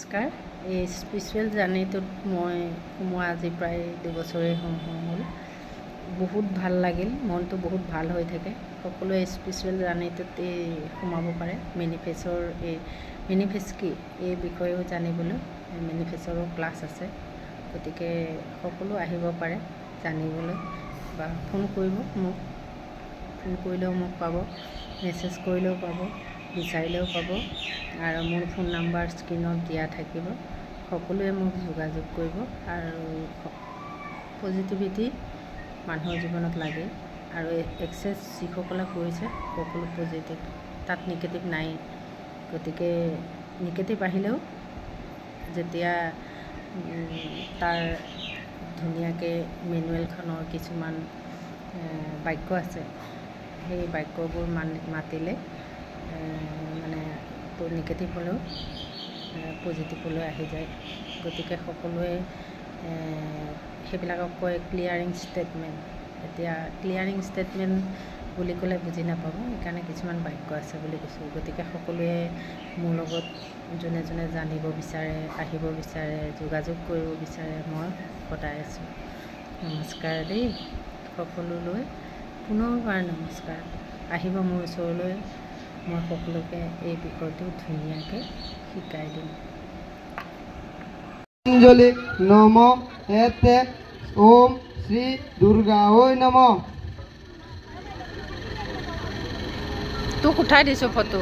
নমস্কাৰ। এই স্পিৰিচুৱেল জাৰ্ণিটোত মই সোমোৱা আজি প্ৰায় 2 বছৰেই হ'ল। বহুত ভাল লাগিল, মনটো বহুত ভাল হৈ থাকে। সকলোৱে স্পিৰিচুৱেল জাৰ্ণিটোত সোমাব পাৰে। মেনিফেষ্ট কি এই বিষয়েও জানিবলৈ মেনিফেষ্টৰো ক্লাছ আছে। গতিকে সকলো আহিব পাৰে জানিবলৈ, বা ফোন কৰিলেও মোক পাব, মেছেজ কৰিলেও পাব, বিচাৰিলেও পাব। আৰু মোৰ ফোন নাম্বাৰ স্ক্ৰীণত দিয়া থাকিব। সকলোৱে মোক যোগাযোগ কৰিব। আৰু পজিটিভিটি মানুহৰ জীৱনত লাগে, আৰু এক্সেছ যিসকলে কৰিছে সকলো পজিটিভ, তাত নিগেটিভ নাই। গতিকে নিগেটিভ আহিলেও যেতিয়া তাৰ ধুনীয়াকৈ মেনুৱেলখনৰ কিছুমান বাক্য আছে, সেই বাক্যবোৰ মাতিলে তো নিগেটিভ হ'লেও পজিটিভলৈ আহি যায়। গতিকে সকলোৱে সেইবিলাকক কয় ক্লিয়াৰিং ষ্টেটমেণ্ট। এতিয়া ক্লিয়াৰিং ষ্টেটমেণ্ট বুলি ক'লে বুজি নাপাব, সেইকাৰণে কিছুমান বাক্য আছে বুলি কৈছোঁ। গতিকে সকলোৱে মোৰ লগত যোনে যোনে জানিব বিচাৰে, আহিব বিচাৰে, যোগাযোগ কৰিব বিচাৰে, মই সদায় আছোঁ। নমস্কাৰ দেই সকলোলৈ, পুনৰবাৰ নমস্কাৰ। আহিব মোৰ ওচৰলৈ, মই সকলোকে এই বিষয়টো ধুনীয়াকৈ শিকাই দিম। অঞ্জলি নম এতে ওম শ্রী দুর্গা ওই নম। তোক উঠাই দিছোঁ ফটো,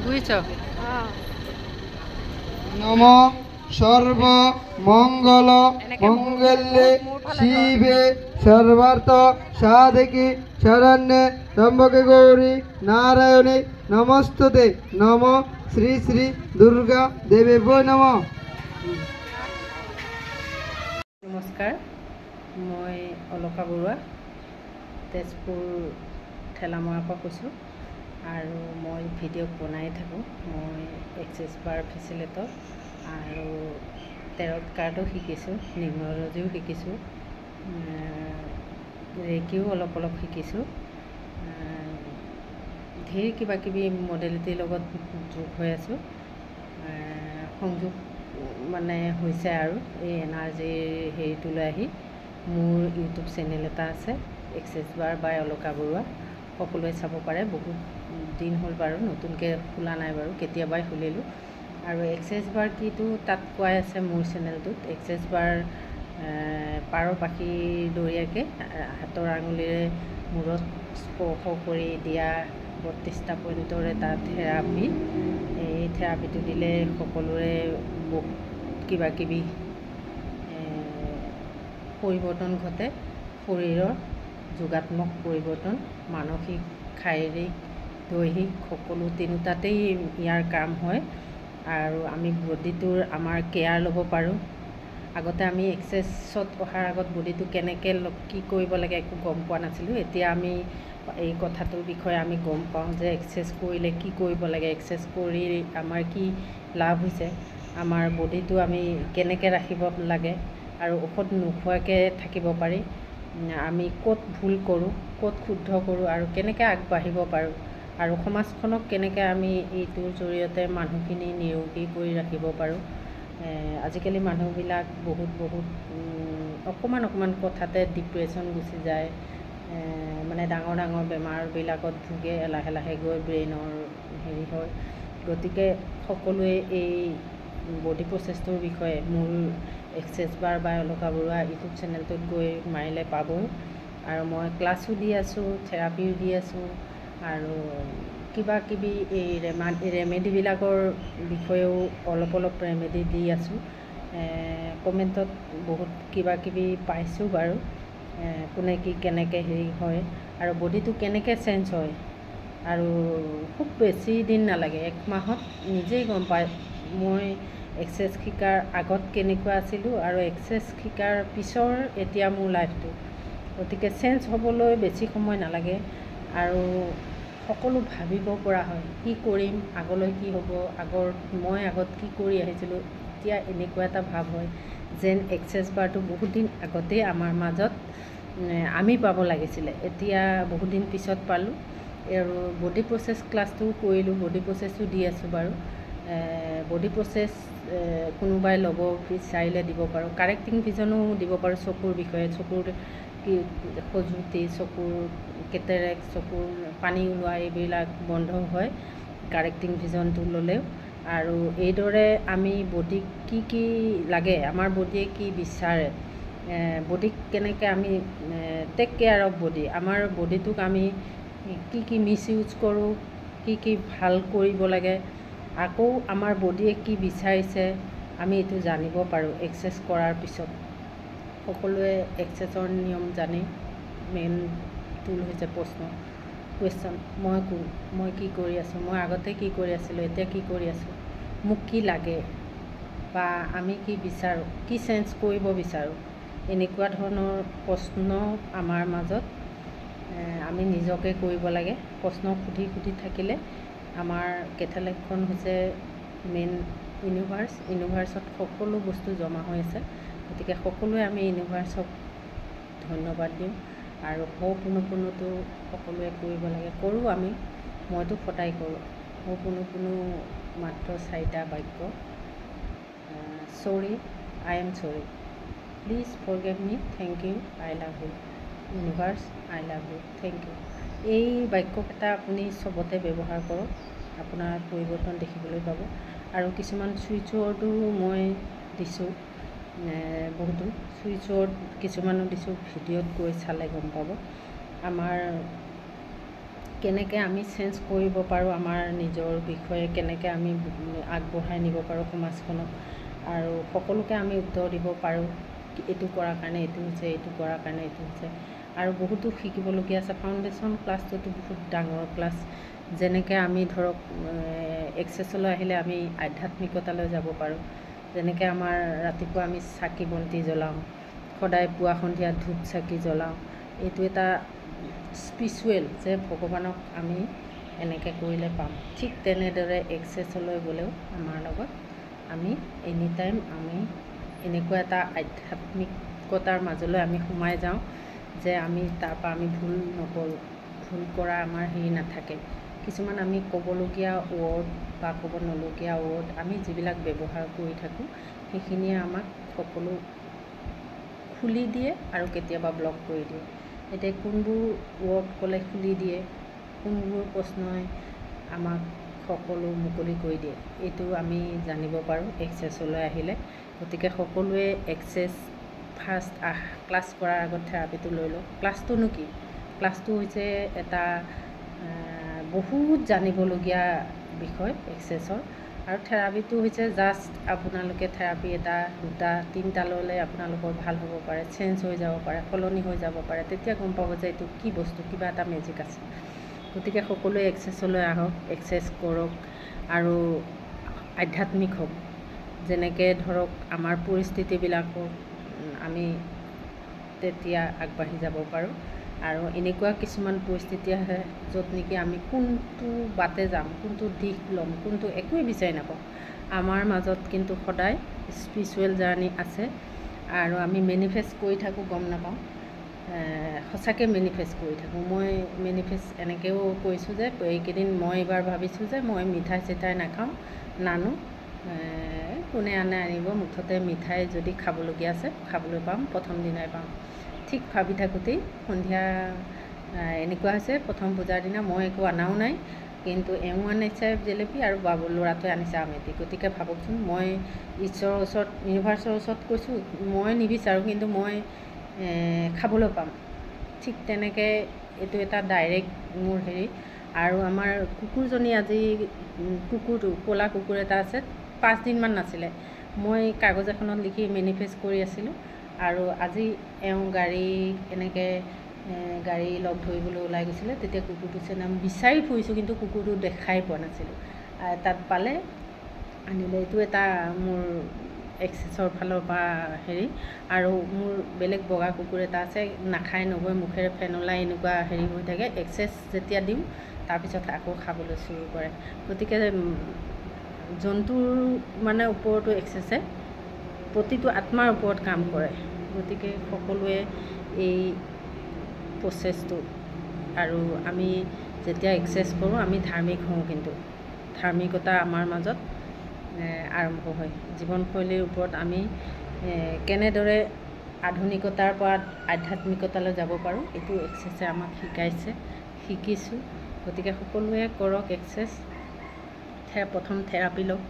বুজিছ? নম সর্ব মঙ্গল মঙ্গলে শিবে সর্বার্থ সাধকি শরণ্যে ত্র্যম্বকে গৌরী নারায়ণী নমস্তুতে। নম শ্রী শ্রী দুর্গা দেবী বৈ নম। নমস্কাৰ, মই অলকা বৰুৱা, তেজপুৰ ঠেলামৰাৰ পৰা কৈছোঁ। আৰু মই ভিডিঅ' বনাই থাকোঁ। মই এক্সেছ বাৰ ফেচিলেটৰ আৰু টেৰট কাৰ্ডো শিকিছোঁ, নিউমৰলজিও শিকিছোঁ, ৰেকিও অলপ শিকিছোঁ। ঢেৰ কিবাকিবি মডেলিটিৰ লগত যোগ হৈ আছোঁ, সংযোগ হৈছে। আৰু এই এনাৰ্জিৰ হেৰিটোলৈ আহি মোৰ ইউটিউব চেনেল এটা আছে, এক্সেছ বাৰ বাই অলকা বৰুৱা। সকলোৱে চাব পাৰে। বহুত দিন হ'ল বাৰু, নতুনকৈ খোলা নাই বাৰু, কেতিয়াবাই খুলিলোঁ। আৰু এক্সেছ বাৰ কিটো তাত কোৱাই আছে মোৰ চেনেলটোত। এক্সেছ বাৰ পাৰৰ পাখিৰ দৰীয়াকৈ হাতৰ আঙুলিৰে মূৰত স্পৰ্শ কৰি দিয়া 32টা পইণ্টৰ এটা থেৰাপি। এই থেৰাপিটো দিলে সকলোৰে বহুত কিবাকিবি পৰিৱৰ্তন ঘটে। শৰীৰৰ যোগাত্মক পৰিৱৰ্তন, মানসিক, শাৰীৰিক, দৈহিক সকলো তিনিওটাতেই ইয়াৰ কাম হয়। আৰু আমি বডিটোৰ আমাৰ কেয়াৰ ল'ব পাৰোঁ। আগতে আমি এক্সেছত অহাৰ আগত বডিটো কেনেকৈ কি কৰিব লাগে একো গম পোৱা নাছিলোঁ। এতিয়া আমি এই কথাটোৰ বিষয়ে আমি গম পাওঁ যে এক্সেছ কৰিলে কি কৰিব লাগে, এক্সেছ কৰি আমাৰ কি লাভ হৈছে, আমাৰ বডিটো আমি কেনেকৈ ৰাখিব লাগে, আৰু ঔষধ নোখোৱাকৈ থাকিব পাৰি, আমি ক'ত ভুল কৰোঁ, ক'ত শুদ্ধ কৰোঁ, আৰু কেনেকৈ আগবাঢ়িব পাৰোঁ, আৰু সমাজখনক কেনেকৈ আমি এইটোৰ জৰিয়তে মানুহখিনি নিৰোগী কৰি ৰাখিব পাৰোঁ। আজিকালি মানুহবিলাক বহুত অকণমান কথাতে ডিপ্ৰেশ্যন গুচি যায়, ডাঙৰ ডাঙৰ বেমাৰবিলাকত ভোগে, লাহে লাহে গৈ ব্ৰেইনৰ হেৰি হয়। গতিকে সকলোৱে এই বডি প্ৰচেছটোৰ বিষয়ে মোৰ এক্সেছ বাৰ বাই অলকা বৰুৱা ইউটিউব চেনেলটোত গৈ মাৰিলে পাবই। আৰু মই ক্লাছো দি আছোঁ, থেৰাপিও দি আছোঁ, আৰু কিবাকিবি এই ৰেমেডিবিলাকৰ বিষয়েও অলপ ৰেমেডি দি আছোঁ। কমেণ্টত বহুত কিবাকিবি পাইছোঁ বাৰু, কোনে কি কেনেকৈ হেৰি হয়, আৰু বডিটো কেনেকৈ চেঞ্জ হয়। আৰু খুব বেছি দিন নালাগে, 1 মাহত নিজেই গম পায় মই এক্সেছ শিকাৰ আগত কেনেকুৱা আছিলোঁ, আৰু এক্সেছ শিকাৰ পিছৰ এতিয়া মোৰ লাইফটো। গতিকে চেঞ্জ হ'বলৈ বেছি সময় নালাগে, আৰু সকলো ভাবিব পৰা হয়, কি কৰিম, আগলৈ কি হ'ব, মই আগত কি কৰি আহিছিলোঁ, এতিয়া এনেকুৱা এটা ভাৱ হয় যেন এক্সেছ বাৰটো বহুত দিন আগতেই আমাৰ মাজত আমি পাব লাগিছিলে, এতিয়া বহুত দিন পিছত পালোঁ। আৰু বডি প্ৰচেছ ক্লাছটোও কৰিলোঁ, বডি প্ৰচেছো দি আছোঁ বাৰু। বডি প্ৰচেছ কোনোবাই ল'ব বিচাৰিলে দিব পাৰোঁ। কাৰেক্টিং ভিজনো দিব পাৰোঁ চকুৰ বিষয়ে, চকুৰ কি খজুৱতি, চকুৰ কেটেৰেক্ট, চকুৰ পানী ওলোৱা এইবিলাক বন্ধ হয় কাৰেক্টিং ভিজনটো ল'লেও। আৰু এইদৰে আমি বডিক কি লাগে, আমাৰ বডিয়ে কি বিচাৰে, বডিক কেনেকৈ আমি টেক কেয়াৰ অফ বডি, আমাৰ বডিটোক আমি কি মিছ ইউজ কৰোঁ, কি ভাল কৰিব লাগে, আকৌ আমাৰ বডিয়ে কি বিচাৰিছে আমি এইটো জানিব পাৰোঁ এক্সাৰচাইজ কৰাৰ পিছত। সকলোৱে এক্সাৰচাইজৰ নিয়ম জানে। মেইন টুল হৈছে কুৱেশ্যন, মই কি কৰি আছোঁ, মই আগতে কি কৰি আছিলোঁ, এতিয়া কি কৰি আছোঁ, মোক কি লাগে, বা আমি কি বিচাৰোঁ, কি চেঞ্জ কৰিব বিচাৰোঁ, এনেকুৱা ধৰণৰ প্ৰশ্ন আমাৰ মাজত আমি নিজকে কৰিব লাগে। প্ৰশ্ন সুধি থাকিলে আমাৰ কেথেলেকখন হৈছে মেইন ইউনিভাৰ্ছত সকলো বস্তু জমা হৈ আছে। গতিকে সকলোৱে আমি ইউনিভাৰ্চক ধন্যবাদ দিওঁ। আৰু হোপোনোপোনোটো সকলোৱে কৰিব লাগে, কৰোঁ আমি, মইতো সদায় কৰোঁ। হোপোনোপোনো মাত্ৰ 4টা বাক্য। Sorry, I am sorry, please forgive me, thank you, I love you, universe I love you, thank you. এই বাক্যকেইটা আপুনি চবতে ব্যৱহাৰ কৰক, আপোনাৰ পৰিৱৰ্তন দেখিবলৈ পাব। আৰু কিছুমান ছুইচ ৱৰ্ডো মই দিছোঁ, বহুতো ছুইচ ৱৰ্ড কিছুমানো দিছোঁ, ভিডিঅ'ত গৈ চালে গম পাব। আমাৰ কেনেকৈ আমি চেঞ্জ কৰিব পাৰোঁ, আমাৰ নিজৰ বিষয়ে কেনেকৈ আমি আগবঢ়াই নিব পাৰোঁ সমাজখনক, আৰু সকলোকে আমি উত্তৰ দিব পাৰোঁ, এইটো কৰাৰ কাৰণে এইটো হৈছে, এইটো কৰাৰ কাৰণে এইটো হৈছে। আৰু বহুতো শিকিবলগীয়া আছে। ফাউণ্ডেশ্যন ক্লাছটোতো বহুত ডাঙৰ ক্লাছ। যেনেকৈ আমি ধৰক এক্সাৰচাইজলৈ আহিলে আমি আধ্যাত্মিকতালৈ যাব পাৰোঁ। যেনেকৈ আমাৰ ৰাতিপুৱা আমি চাকি বন্তি জ্বলাওঁ, সদায় পুৱা সন্ধিয়া ধূপ চাকি জ্বলাওঁ, এইটো এটা স্পিৰিচুৱেল যে ভগৱানক আমি এনেকৈ কৰিলে পাম। ঠিক তেনেদৰে এক্সাৰচাইজলৈ গ'লেও আমাৰ লগত আমি এনি টাইম আমি এনেকুৱা এটা আধ্যাত্মিকতাৰ মাজলৈ আমি সোমাই যাওঁ যে আমি তাৰপৰা আমি ভুল নকৰোঁ, ভুল কৰা আমাৰ হেৰি নাথাকে। কিছুমান আমি ক'বলগীয়া ৱৰ্ড বা ক'ব নলগীয়া ৱৰ্ড আমি যিবিলাক ব্যৱহাৰ কৰি থাকোঁ, সেইখিনিয়ে আমাক সকলো খুলি দিয়ে আৰু কেতিয়াবা ব্লক কৰি দিয়ে। এতিয়া কোনবোৰ ৱৰ্ড ক'লে খুলি দিয়ে, কোনবোৰ প্ৰশ্নই আমাক সকলো মুকলি কৰি দিয়ে, এইটো আমি জানিব পাৰোঁ এক্সাৰচাইজলৈ আহিলে। গতিকে সকলোৱে এক্সাৰচাইজ ফাৰ্ষ্ট ক্লাছ কৰাৰ আগত থেৰাপিটো লৈ লওক। ক্লাছটোনো কি? ক্লাছটো হৈছে এটা বহুত জানিবলগীয়া বিষয় এক্সাৰচাইজৰ। আৰু থেৰাপিটো হৈছে জাষ্ট আপোনালোকে থেৰাপি এটা 2টা 3টা ল'লে আপোনালোকৰ ভাল হ'ব পাৰে, চেঞ্জ হৈ যাব পাৰে, সলনি হৈ যাব পাৰে। তেতিয়া গম পাব যে এইটো কি বস্তু, কিবা এটা মেজিক আছে। গতিকে সকলোৱে এক্সাৰচাইজলৈ আহক, এক্সাৰচাইজ কৰক আৰু আধ্যাত্মিক হওক। যেনেকৈ ধৰক আমাৰ পৰিস্থিতিবিলাকক আমি তেতিয়া আগবাঢ়ি যাব পাৰোঁ। আৰু এনেকুৱা কিছুমান পৰিস্থিতি আহে য'ত নেকি আমি কোনটো বাটে যাম, কোনটো দিশ ল'ম, কোনটো একোৱেই বিচাৰি নাপাওঁ। আমাৰ মাজত কিন্তু সদায় স্পিৰিচুৱেল জাৰ্ণি আছে আৰু আমি মেনিফেষ্ট কৰি থাকোঁ, গম নাপাওঁ। সঁচাকৈ মেনিফেষ্ট কৰি থাকোঁ। মই মেনিফেষ্ট এনেকৈও কৰিছোঁ যে এইকেইদিন মই এইবাৰ ভাবিছোঁ যে মই মিঠাই চিঠাই নাখাওঁ, নানো, কোনে আনিব, মুঠতে মিঠাই যদি খাবলগীয়া আছে খাবলৈ পাম, প্ৰথম দিনাই পাম। ঠিক ভাবি থাকোঁতেই সন্ধিয়া এনেকুৱা হৈছে, প্ৰথম পূজাৰ দিনা মই একো অনাও নাই, কিন্তু এওঁ আনিছে জেলেপি আৰু ল'ৰাটোৱে আনিছে আমেটি। গতিকে ভাবকচোন, মই ঈশ্বৰৰ ওচৰত, ইউনিভাৰ্চৰ ওচৰত কৈছোঁ মই নিবিচাৰোঁ, কিন্তু মই খাবলৈ পাম। ঠিক তেনেকৈ এইটো এটা ডাইৰেক্ট মোৰ হেৰি। আৰু আমাৰ কুকুৰজনী আজি, কুকুৰটো ক'লা কুকুৰ এটা আছে, 5 দিনমান নাছিলে। মই কাগজ এখনত লিখি মেনিফেষ্ট কৰি আছিলোঁ। আৰু আজি এওঁ গাড়ী লগ ধৰিবলৈ ওলাই গৈছিলে, তেতিয়া কুকুৰটো নাম বিচাৰি ফুৰিছোঁ, কিন্তু কুকুৰটো দেখাই পোৱা নাছিলোঁ। তাত পালে, আনিলে। এইটো এটা মোৰ এক্সেছৰ ফালৰ পৰা হেৰি। আৰু মোৰ বেলেগ বগা কুকুৰ এটা আছে, নাখায় নগৈ মুখেৰে ফেন ওলাই এনেকুৱা হেৰি হৈ থাকে। এক্সেছ যেতিয়া দিওঁ তাৰপিছত আকৌ খাবলৈ চুৰু কৰে। গতিকে জন্তুৰ মানে ওপৰতো এক্সেছে প্ৰতিটো আত্মাৰ ওপৰত কাম কৰে। গতিকে সকলোৱে এই প্ৰচেছটো, আৰু আমি যেতিয়া এক্সাৰচাইজ কৰোঁ আমি ধাৰ্মিক হওঁ, কিন্তু ধাৰ্মিকতা আমাৰ মাজত আৰম্ভ হয়। জীৱনশৈলীৰ ওপৰত আমি কেনেদৰে আধুনিকতাৰ পৰা আধ্যাত্মিকতালৈ যাব পাৰোঁ, এইটো এক্সেছে আমাক শিকিছোঁ। গতিকে সকলোৱে কৰক এক্সেছ। প্ৰথম থেৰাপি লওক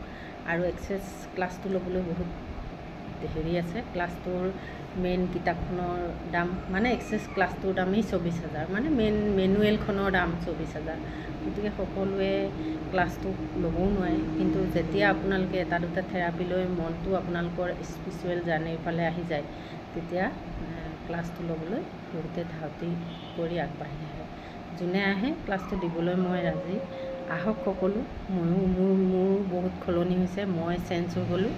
আৰু এক্সেছ ক্লাছটো ল'বলৈ বহুত হেৰি আছে। ক্লাছটোৰ মেইন কিতাপখনৰ দাম মানে এক্সেছ ক্লাছটোৰ দামেই 24,000, মানে মেনুৱেলখনৰ দাম 24,000। গতিকে সকলোৱে ক্লাছটো ল'বও নোৱাৰে, কিন্তু যেতিয়া আপোনালোকে এটা দুটা থেৰাপি লৈ মনটো আপোনালোকৰ স্পিৰিচুৱেল জাৰ্ণিৰ ফালে আহি যায়, তেতিয়া ক্লাছটো ল'বলৈ বহুতে ধাউতি কৰি আগবাঢ়ি আহে। যোনে আহে ক্লাছটো দিবলৈ মই ৰাজি। আহক সকলো। মোৰ বহুত সলনি হৈছে, মই চেঞ্জ হৈ গ'লোঁ।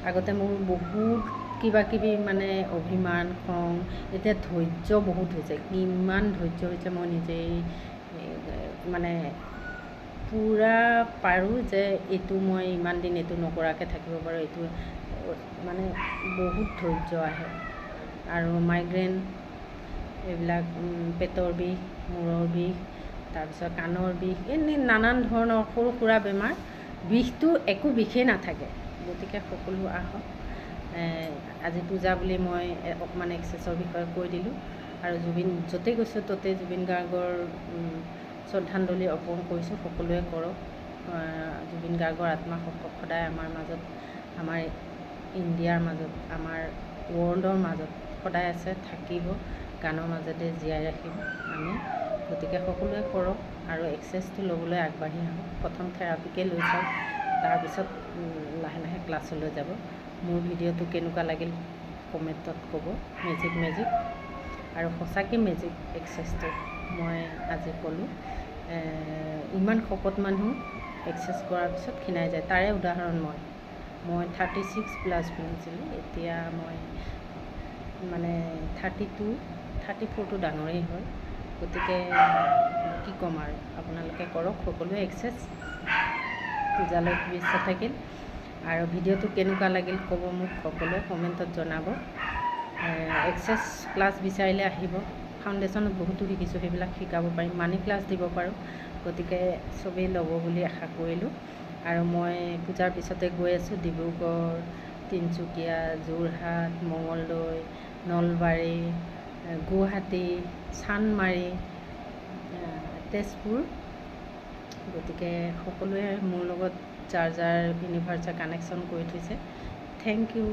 আগতে মোৰ বহুত কিবাকিবি মানে অভিমান, খং, এতিয়া ধৈৰ্য বহুত হৈছে। কিমান ধৈৰ্য হৈছে মই নিজেই মানে পূৰা পাৰোঁ যে এইটো মই ইমান দিন এইটো নকৰাকৈ থাকিব পাৰোঁ। এইটো মানে বহুত ধৈৰ্য আহে। আৰু মাইগ্ৰেইন, এইবিলাক পেটৰ বিষ, মূৰৰ বিষ, তাৰপিছত কাণৰ বিষ, এনেই নানান ধৰণৰ সৰু সুৰা বেমাৰ, বিষটো একো বিষেই নাথাকে। গতিকে সকলো আহক। আজি পূজা বুলি মই অকণমান এক্সেছৰ বিষয়ে কৈ দিলোঁ। আৰু য'তেই গৈছোঁ ত'তেই জুবিন গাৰ্গৰ শ্ৰদ্ধাঞ্জলি অৰ্পণ কৰিছোঁ। সকলোৱে কৰক। জুবিন গাৰ্গৰ আত্মা সদায় আমাৰ মাজত, আমাৰ ইণ্ডিয়াৰ মাজত, আমাৰ ৱৰ্ল্ডৰ মাজত সদায় আছে, থাকিব। গানৰ মাজতে জীয়াই ৰাখিম আমি। গতিকে সকলোৱে কৰক আৰু এক্সেছটো ল'বলৈ আগবাঢ়ি আহক। প্ৰথম থেৰাপিকে লৈ চাওক, তাৰপিছত লাহে লাহে ক্লাছলৈ যাব। মোৰ ভিডিঅ'টো কেনেকুৱা লাগিল কমেণ্টত ক'ব। মেজিক আৰু সঁচাকৈ মেজিক এক্সেছটো মই আজি ক'লোঁ। ইমান শকত মানুহ এক্সেছ কৰাৰ পিছত ক্ষীণাই যায়, তাৰে উদাহৰণ মই 36+ পিন্ধিছিলোঁ, এতিয়া মই মানে 34টো ডাঙৰেই হয়। গতিকে কি ক'ম আৰু, আপোনালোকে কৰক সকলোৱে এক্সেছ। পূজালৈ শুভেচ্ছা থাকিল। আৰু ভিডিঅ'টো কেনেকুৱা লাগিল ক'ব মোক সকলোৱে কমেণ্টত জনাব। এক্সেছ ক্লাছ বিচাৰিলে আহিব। ফাউণ্ডেশ্যনত বহুতো শিকিছোঁ, সেইবিলাক শিকাব পাৰিম। মানি ক্লাছ দিব পাৰোঁ। গতিকে চবেই ল'ব বুলি আশা কৰিলোঁ। আৰু মই পূজাৰ পিছতে গৈ আছোঁ ডিব্ৰুগড়, তিনিচুকীয়া, যোৰহাট, মঙলদৈ, নলবাৰী, গুৱাহাটী, চানমাৰী, তেজপুৰ। গতিকে সকলোৱে মোৰ লগত যাৰ ইউনিভাৰ্চে কানেকশ্যন কৰি থৈছে, থেংক ইউ।